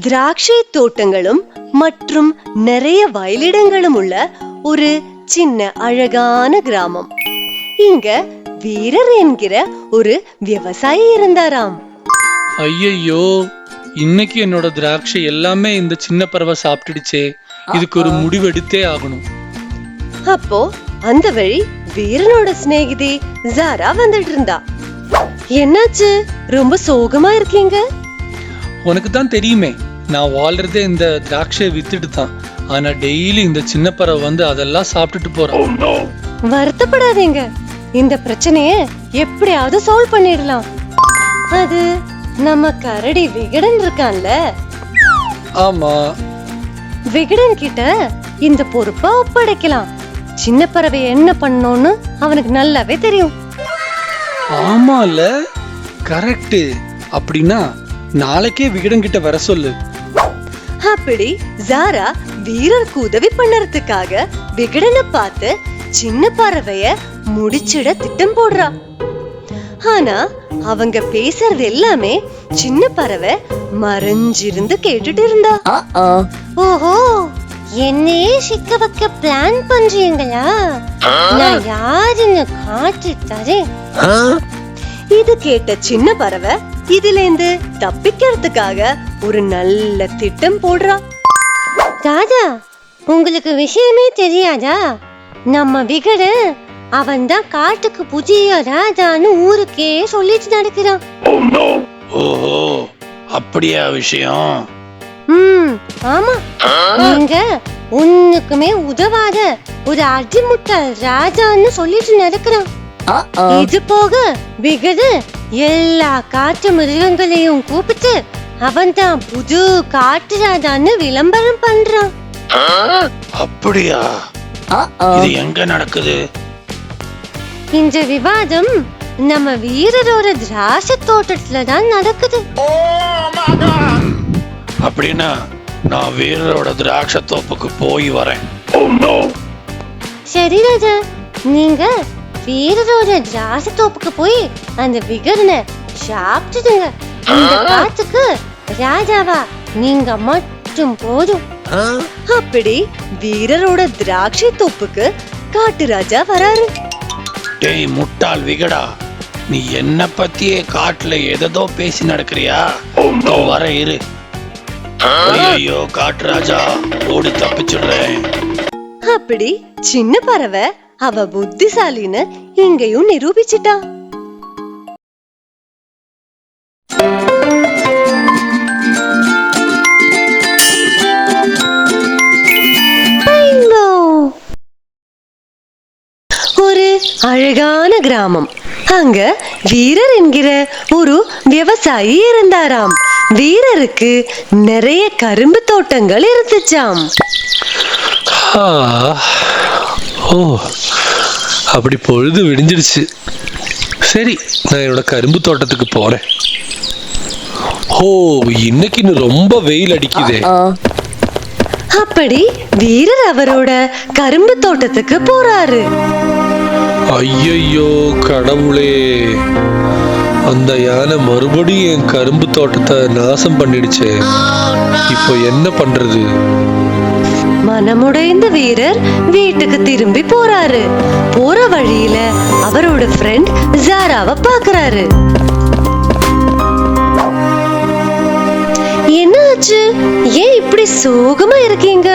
திராட்சை தோட்டங்களும் மற்றும் நிறைய வயலிடங்களும் உள்ள ஒரு சின்ன அழகான கிராமம். இங்க வீரர் என்கிற ஒரு விவசாயி இருந்தாராம். ஐயையோ, இன்னைக்கு என்னோட திராட்சை எல்லாமே இந்த சின்ன பறவை சாப்பிட்டுடுச்சே. இதுக்கு ஒரு முடிவு எடுத்தே ஆகணும். அப்போ அந்த வழி வீரனோட சிநேகிதி ஜாரா வந்துட்டு இருந்தா. என்னாச்சு, ரொம்ப சோகமா இருக்கீங்க? உனக்கு தான் தெரியுமே, நான் வாழ்றதே இந்த திராட்சையை வித்துட்டு தான். ஆனா டெய்லி இந்த சின்ன பறவை வந்து அதெல்லாம் சாப்பிட்டுட்டு போறோம். வருத்தப்படாதீங்க, இந்த பிரச்சனைய எப்படியாவது சால்வ் பண்ணிடலாம். அது நம்ம கரடி விகடன் இருக்கான்ல, ஆமா, விகடன் கிட்ட இந்த பொறுப்பை ஒப்படைக்கலாம். சின்ன பறவை என்ன பண்ணணும்னு அவனுக்கு நல்லாவே தெரியும். ஆமால, கரெக்ட். அப்படின்னா நாளைக்கே விகடன் கிட்ட வர சொல்லு. அப்படி ஜாரா வீரருக்கு உதவி பண்ணறதுக்காக விகடனை பார்த்து சின்ன பறவைய முடிச்சிட திட்டம் போடுறா. ஆனா அவங்க பேசுறது எல்லாமே சின்ன பறவை மறைஞ்சிருந்து கேட்டுட்டு இருந்தா. ஓஹோ, என்னையே சிக்க வைக்க பிளான் பண்றீங்களா? நான் யாருன்னு காட்டி தரேன். இது கேட்ட சின்ன பறவை இதுல இருந்து தப்பிக்கிறதுக்காக ஒரு நல்ல திட்டம் போடுறா. ராஜா, உங்களுக்கு விஷயமே தெரியாதா? நம்ம விகடன் அவன் தான் காட்டுக்கு புதிய ராஜான்னு ஊருக்கே சொல்லிட்டு நடக்கிறான். ஓஹோ, அப்படியா விஷயம்? ஆமா, நீங்க ஒண்ணுக்குமே உதவாத ஒரு அடிமுட்டாள் ராஜான்னு சொல்லிட்டு நடக்கிறான். இது போக விகடன் எல்லா காட்டு மிருகங்களையும் கூப்பிட்டு அவன் தான் புது காட்டு ராஜான்னு விளம்பரம் பண்றான். அப்படியா? இது எங்க நடக்குது? இந்த விவாதம் நம்ம வீரரோட திராட்சை தோட்டத்துல தான் நடக்குது. அப்படின்னா நான் வீரரோட திராட்சை தோப்புக்கு போய் வரேன். சரி ராஜா, நீங்க வீரரோட திராட்சை தோப்புக்கு போய் அந்த விகடனை சாப்பிட்டுடுங்க. இந்த காட்டுக்கு ராஜாவா நீங்க மட்டும் போதும். அப்படி வீரரோட திராட்சை தோப்புக்கு காட்டு ராஜா வராரு. டேய் முட்டாள் விகடா, நீ என்ன பத்தியே காட்டுல ஏதோ பேசி நடக்கிறியா? வர இரு. ஐயோ காட்டு ராஜா, ஓடி தப்பிச்சுடுறேன். அப்படி சின்ன பறவை அவ புத்திசாலின்னு இங்கேயும் நிரூபிச்சிட்டா. ஒரு அழகான கிராமம். அங்க வீரர் என்கிற ஒரு விவசாயி இருந்தாராம். வீரருக்கு நிறைய கரும்பு தோட்டங்கள் இருந்துச்சாம். ஓ, அப்படி பொழுது விடிஞ்சிடுச்சு. சரி, நான் என்னோட கரும்பு தோட்டத்துக்கு போறேன். ஓ, இன்னைக்கு ரொம்ப வெயில் அடிக்குதே. அப்படி வீரர் அவரோட கரும்பு தோட்டத்துக்கு போறாரு. ஐயோ கடவுளே, அந்த யானை மறுபடியும் என் கரும்பு தோட்டத்தை நாசம் பண்ணிடுச்சே. இப்போ என்ன பண்றது? மனமுடைந்த வீரர் வீட்டுக்கு திரும்பி போறாரு. போற வழியில அவரோட ஃப்ரெண்ட் ஜாராவை பாக்குறாரு. என்னாச்சு, ஏன் இப்படி சோகமா இருக்கீங்க?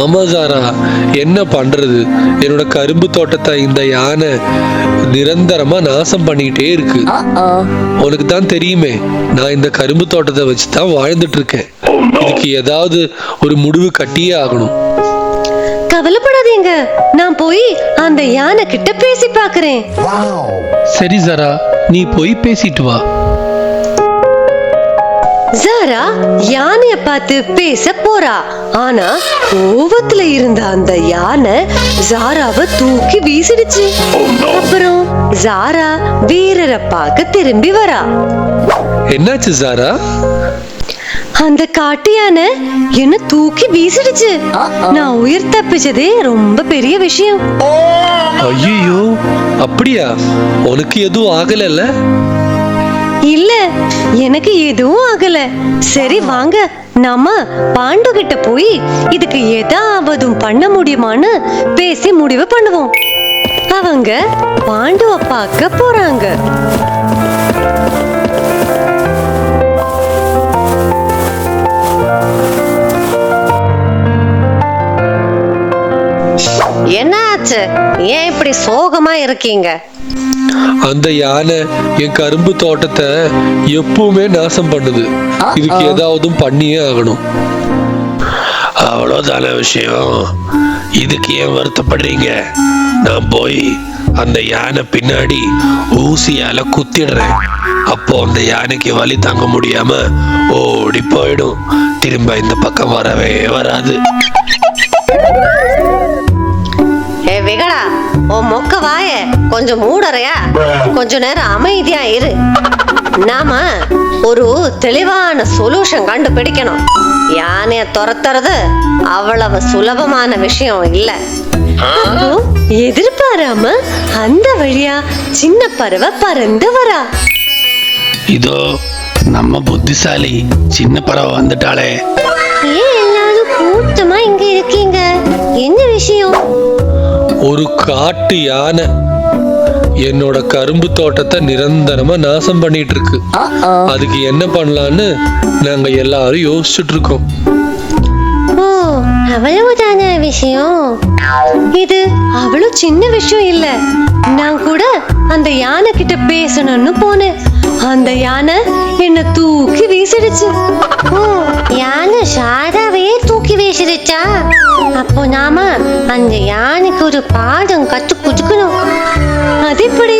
ஆமா ஜாரா, என்ன பண்றது? என்னோட கரும்பு தோட்டத்தை இந்த யானை நிரந்தரமா நாசம் பண்ணிக்கிட்டே இருக்கு. உனக்கு தான் தெரியுமே, நான் இந்த கரும்பு தோட்டத்தை வச்சுதான் வாழ்ந்துட்டு இருக்கேன். இதுக்கு ஏதாவது ஒரு முடிவு கட்டியே ஆகணும். கவலைப்படாதீங்க, நான் போய் அந்த யானை கிட்ட பேசி பாக்குறேன். சரி ஜாரா, நீ போய் பேசிட்டு வா. ஜாரா யானைய பார்த்து பேச போறா. ஆனா கோவத்துல இருந்த அந்த யானை ஜாராவை தூக்கி வீசிடுச்சு. அப்புறம் ஜாரா வீரரை பார்க்க திரும்பி வரா. என்னாச்சு ஜாரா? அந்த காட்டு யானை என்ன தூக்கி வீசிடுச்சு. நான் உயிர் தப்பிச்சதே ரொம்ப பெரிய விஷயம். ஐயோ, அப்படியா? உனக்கு எதுவும் ஆகலல்ல? இல்ல, எனக்கு எதுவும் ஆகல. சரி வாங்க, நாம பாண்டு கிட்ட போய் இதுக்கு ஏதாவது பண்ண முடியுமான்னு பேசி முடிவு பண்ணுவோம். அவங்க பாண்டுவ பார்க்க போறாங்க. என்ன ஆச்சு? ஏன் இப்படி சோகமா இருக்கீங்க? அந்த யானை என் கரும்பு தோட்டத்தை எப்பவுமே நாசம் பண்ணுது. இதுக்கு ஏதாவது பண்ணியே ஆகணும். அவ்வளவுதான விஷயம். இதுக்கு ஏன் வருத்தப்படுறீங்க? நான் போய் அந்த யானை பின்னாடி ஊசியால குத்திடுறேன். அப்போ அந்த யானைக்கு வலி தாங்க முடியாம ஓடி போயிடும். திரும்ப இந்த பக்கம் வரவே வராது. விகடா, உன் மொக்க வாய கொஞ்சம் மூடறையா? கொஞ்ச நேரம் அமைதியா இரு. நாம ஒரு தெளிவான சொல்யூஷன் கண்டுபிடிக்கணும். யானைய துரத்துறது அவ்வளவு சுலபமான விஷயம் இல்ல. எதிர்பாராம அந்த வழியா சின்ன பறவை பறந்து வரா. இதோ நம்ம புத்திசாலி சின்ன பறவை வந்துட்டாளே. ஏன் எல்லாரும் கூட்டமா இங்க இருக்கீங்க? என்ன விஷயம்? ஒரு காட்டு யானை என்னோட கரும்பு தோட்டத்தை நிரந்தரமா நாசம் பண்ணிட்டு இருக்கு. அதுக்கு என்ன பண்ணலான்னு நாங்க எல்லாரும் யோசிச்சுட்டு இருக்கோம். ஓ, அவ்வளவுதான விஷயம்? இது அவ்வளவு சின்ன விஷயம் இல்ல. நான் கூட அந்த யானை கிட்ட பேசணும்னு போனேன். அந்த யானை என்ன தூக்கி வீசிடுச்சு. ஓ, யானை சாதாவே தூக்கி வீசிடுச்சா? அப்போ நாம அந்த யானைக்கு ஒரு பாடம் கத்து கொடுக்கணும். அது எப்படி?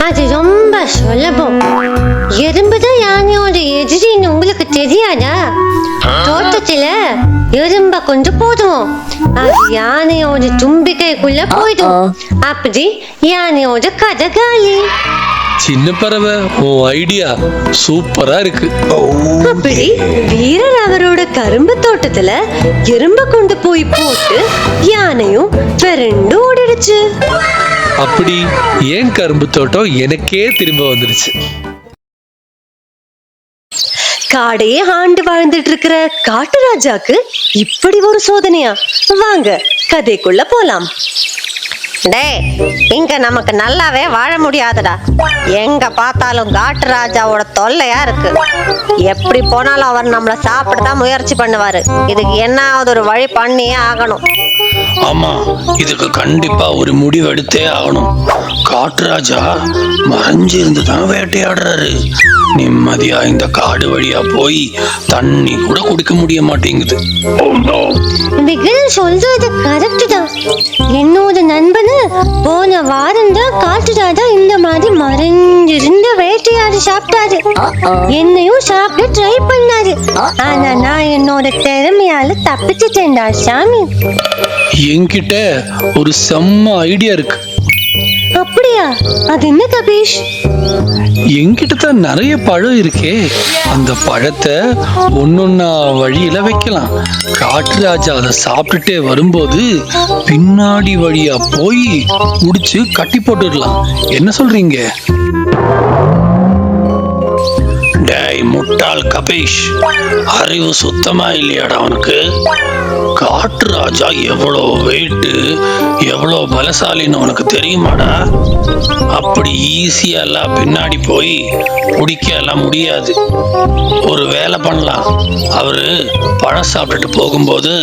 அது ரொம்ப சுலபம். எறும்புதான் யானையோட எதிரின்னு உங்களுக்கு தெரியாதா? தோட்டத்துல எறும்ப கொஞ்சம் போதும், அது யானையோட தும்பிக்கைக்குள்ள போயிடும். அப்படி யானையோட கதை காலி. சின்ன பறவை, உன் ஐடியா சூப்பரா இருக்கு. அப்படி வீரர் அவரோட கரும்பு தோட்டத்துல எறும்ப கொண்டு போய் போட்டு யானையும் விரண்டு ஓடிடுச்சு. அப்படி ஏன் கரும்பு தோட்டம் எனக்கே திரும்ப வந்துருச்சு. காடையே ஆண்டு வாழ்ந்துட்டு இருக்கிற காட்டு ராஜாக்கு இப்படி ஒரு சோதனையா? வாங்க கதைக்குள்ள போலாம். டேய், இங்க நமக்கு நல்லாவே வாழ முடியாதுடா. எங்க பார்த்தாலும் காட்டு ராஜாவோட தொல்லையா இருக்கு. எப்படி போனாலும் அவர் நம்மள சாப்பிடதான் முயற்சி பண்ணுவாரு. இதுக்கு என்னாவது ஒரு வழி பண்ணியே ஆகணும். ஆமா, இதுக்கு கண்டிப்பா ஒரு முடிவு எடுத்தே ஆகணும். காட்டுராஜா மறைஞ்சு இருந்துதான் வேட்டையாடுறாரு. நிம்மதியா இந்த காடு வழியா போய் தண்ணி கூட குடிக்க முடிய மாட்டேங்குது. விகடன் சொல்றது கரெக்ட் தான். என்னோட நண்பனு போன வாரம் தான் காட்டுராஜா இந்த மாதிரி மறைஞ்சிருந்த வேட்டையாடி சாப்பிட்டாரு. என்னையும் சாப்பிட ட்ரை பண்ணாரு. ஆனா நான் என்னோட திறமையால தப்பிச்சுட்டேன்டா சாமி. என்கிட்ட ஒரு செம்ம ஐடியா இருக்கு. அப்படியா? அது என்ன கபீஷ்? என்கிட்ட தான் நிறைய பழம் இருக்கே. அந்த பழத்தை ஒன்னொன்னா வழியில வைக்கலாம். காட்டு ராஜா அதை சாப்பிட்டுட்டே வரும்போது பின்னாடி வழியா போய் முடிச்சு கட்டி போட்டுடலாம். என்ன சொல்றீங்க? டேய் முட்டாள் கபீஷ், அறிவு சுத்தமா இல்லையாடா உனக்கு? காட்டு ராஜா எவ்வளோ வெயிட்டு, எவ்வளோ பலசாலின்னு உனக்கு தெரியுமாடா? அப்படி ஈஸியா எல்லாம் பின்னாடி போய் பிடிக்க எல்லாம் முடியாது. ஒரு வேலை பண்ணலாம். அவரு பழம் சாப்பிட்டுட்டு போகும்போது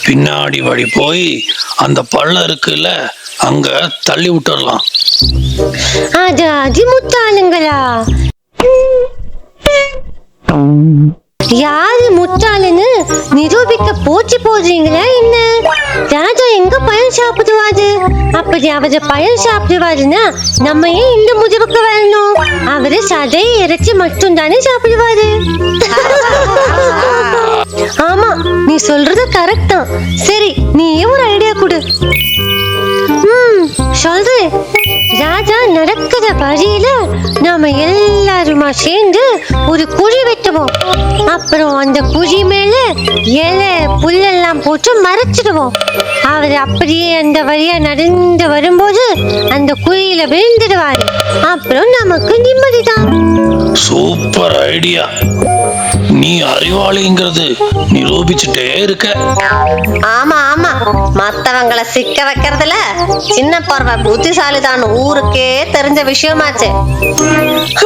பின்னாடி வழி போய் அந்த பழம் இருக்குல்ல, அங்க தள்ளி விட்டுடலாம். அது அதிமுட்டாளுங்களா? யாரு முட்டாளுன்னு நிரூபிக்க போச்சு போடுறீங்களா என்ன? ராஜா எங்க பழம் சாப்பிடுவாரு? அப்படி அவரு பழம் சாப்பிடுவாருன்னா நம்ம ஏன் இந்த முடிவுக்கு வரணும்? அவரு சதை இறைச்சி மட்டும் தானே சாப்பிடுவாரு. ஆமா, நீ சொல்றது கரெக்ட் தான். சரி, நீ ஒரு ஐடியா கொடு. சொல்றேன். ராஜா நடக்கிற வழியில நாம எல்லாருமா சேர்ந்து ஒரு குழி வெட்டுவோம். அப்புறம் அந்த குழி மேல இலை புல்லெல்லாம் போட்டு மறைச்சிடுவோம். அவர் அப்படியே அந்த வழியா நடந்து வரும்போது அந்த குழியில விழுந்துடுவாரு. அப்புறம் நமக்கு நிம்மதிதான். Super idea. நீ அறிவாளிங்கிறது நிரூபிச்சுட்டே இருக்க. ஆமா ஆமா, மத்தவங்களை சிக்க வைக்கிறதுல சின்ன பறவை புத்திசாலிதான் ஊருக்கே தெரிஞ்ச விஷயமாச்சு.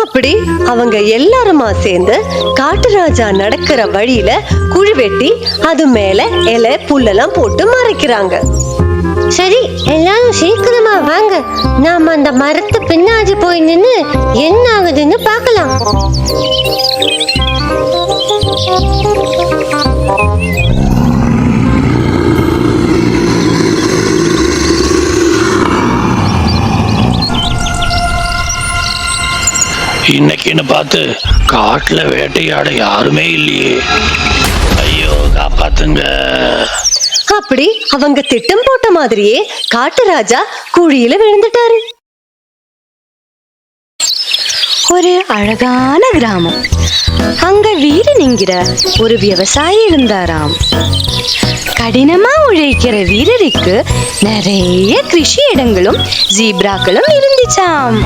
அப்படி அவங்க எல்லாருமா சேர்ந்து காட்டுராஜா நடக்கிற வழியில குழி வெட்டி அது மேல இலை புல்லெல்லாம் போட்டு மறைக்கிறாங்க. சரி, எல்லாரும் சீக்கிரமா வாங்க, நாம அந்த மரத்து பின்னாடி போய் நின்னு என்ன ஆகுதுன்னு பார்க்கலாம். இன்னைக்குன்னு பார்த்து காட்டுல வேட்டையாட யாருமே இல்லையே. ஐயோ, காப்பாத்துங்க. அப்படி அவங்க திட்டம் போட்ட மாதிரியே காட்டுராஜா குழியில விழுந்துட்டாரு. ஒரு அழகான கிராமம். அங்க வீரன்ங்கிற ஒரு விவசாயி இருந்தாராம். கடினமா உழைக்கிற வீரருக்கு நிறைய கிருஷி இடங்களும் ஜீப்ராக்களும் இருந்துச்சாம்.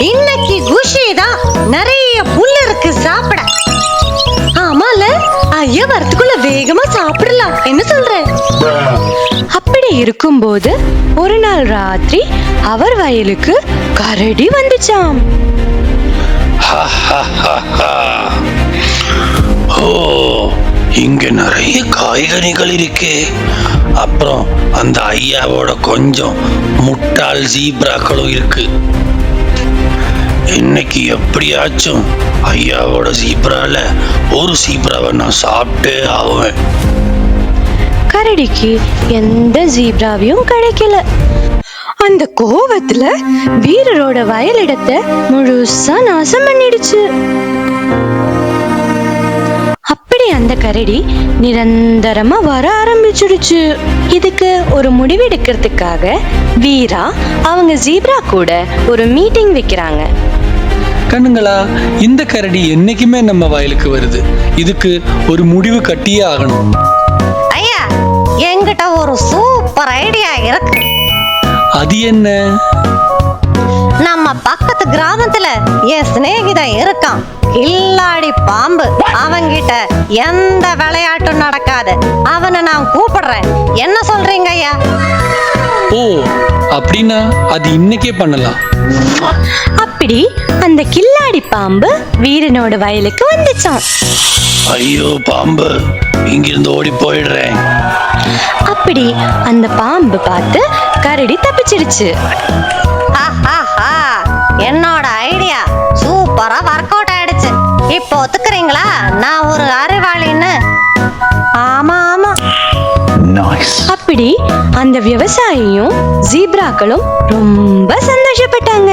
இன்னைக்கு குஷி தான், நிறைய புல் இருக்கு சாப்பிட. ஆமால, ஐயா வரத்துக்குள்ள வேகமா சாப்பிடலாம், என்ன சொல்ற? அப்படி இருக்கும்போது ஒரு நாள் ராத்திரி அவர் வயலுக்கு கரடி வந்துச்சாம். ஓ, இங்க நிறைய காய்கறிகள் இருக்கே. அப்புறம் அந்த ஐயாவோட கொஞ்சம் முட்டாள் ஜீப்ராக்களும் இருக்கு. இன்னைக்கு எப்படியாச்சும் ஐயாவோட ஜீப்ரால ஒரு ஜீப்ராவை நான் சாப்பிட்டே ஆவேன். கரடிக்கு எந்த ஜீப்ராவையும் கிடைக்கல. அந்த கோவத்துல வீரரோட வயலிடத்தை முழுசா நாசம் பண்ணிடுச்சு. அப்படி அந்த கரடி நிரந்தரமா வர ஆரம்பிச்சிடுச்சு. இதுக்கு ஒரு முடிவெடுக்கிறதுக்காக வீரா அவங்க ஜீப்ரா கூட ஒரு மீட்டிங் வைக்கிறாங்க. கண்ணுங்களா, இந்த கரடி என்னைக்குமே நம்ம வயலுக்கு வருது. இதுக்கு ஒரு முடிவு கட்டியே ஆகணும். ஐயா, என்கிட்ட ஒரு சூப்பர் ஐடியா இருக்கு. அது என்ன? நம்ம பக்கத்து கிராமத்துல என் சிநேகிதன் இருக்கான், கில்லாடி பாம்பு. அவங்கிட்ட எந்த விளையாட்டும் நடக்காது. அவனை நான் கூப்பிடுறேன், என்ன சொல்றீங்க ஐயா? ஓ, அப்படின்னா அது இன்னைக்கே பண்ணலாம். அப்படி அந்த கில்லாடி பாம்பு வீரனோட வயலுக்கு வந்துச்சான். ஐயோ பாம்பு, இங்கிருந்து ஓடி போயிடுறேன். அப்படி அந்த பாம்பு பார்த்து கரடி தப்பிச்சிடுச்சு. என்னோட ஐடியா சூப்பரா ஒர்க் அவுட் ஆயிடுச்சு. இப்போ ஒத்துக்கிறீங்களா நான் ஒரு அறிவாளின்னு? ஆமா ஆமா. அப்படி அந்த விவசாயியும் ஜீப்ராக்களும் ரொம்ப சந்தோஷப்பட்டாங்க.